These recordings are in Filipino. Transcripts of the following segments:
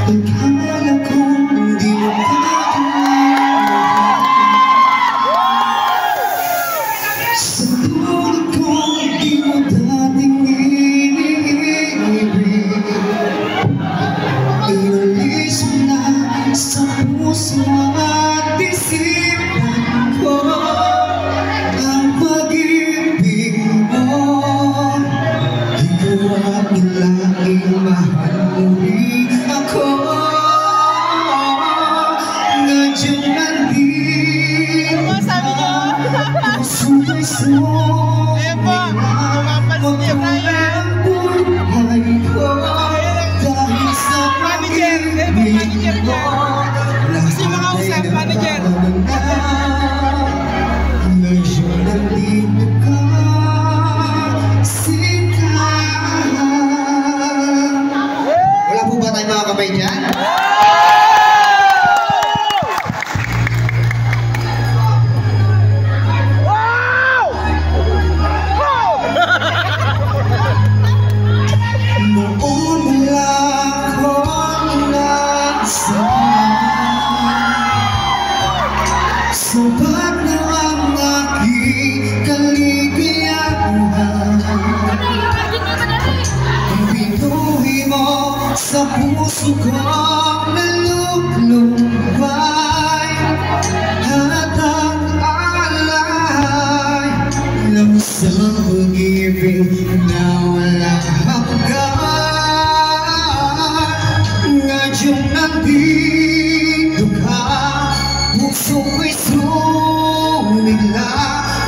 Akala kong di mo sa tulad kong di mo dating iniibig. Inalis mo na sa puso at isipan ko ang pag-ibig mo. Di ko akalaing mahal mo rin ako. Ngayon nandito ka, puso-puso buhay ko. Dahil sa pag-ibig mo, lahat ay nagpapaganda. Ngayon nandito ka, sinta. Wala po ba tayong mga kamay dyan? Sapat na ang aking kaligayahan. Ang pinuhi mo sa puso kong nalulumbay. At ang alay ng isang pag-ibig na walang hanggan. Ngayon nandito ka, puso ko'y sumigla.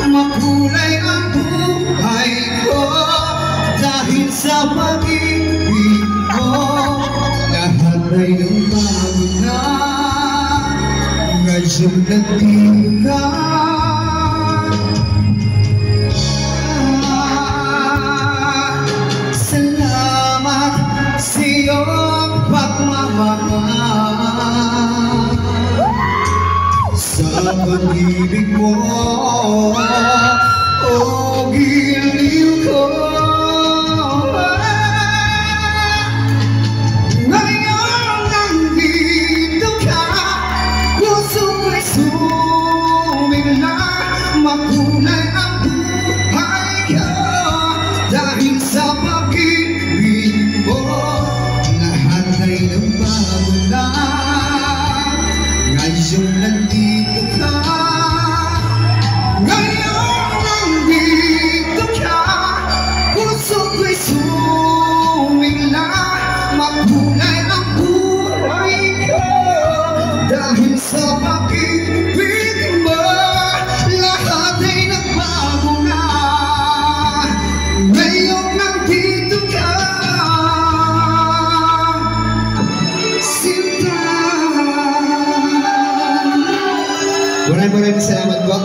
Makulay ang buhay ko dahil sa pag-ibig mo. Lahat ay nagbago na, ngayon nandito ka. Salamat sa iyong pagmamahal, sa pag-ibig mo, o giliw ko. Ngayon nandito ka, puso ko'y sumigla. Makulay ang buhay ko dahil sa pag-ibig mo. Lahat ay nagbago na, ngayon nandito ka. Ngayon nandito ka, puso ko'y sumigla. Makulay ang buhay ko dahil sa pag-ibig mo. Lahat ay nagbago na, ngayon nandito ka, sinta. Maraming salamat po.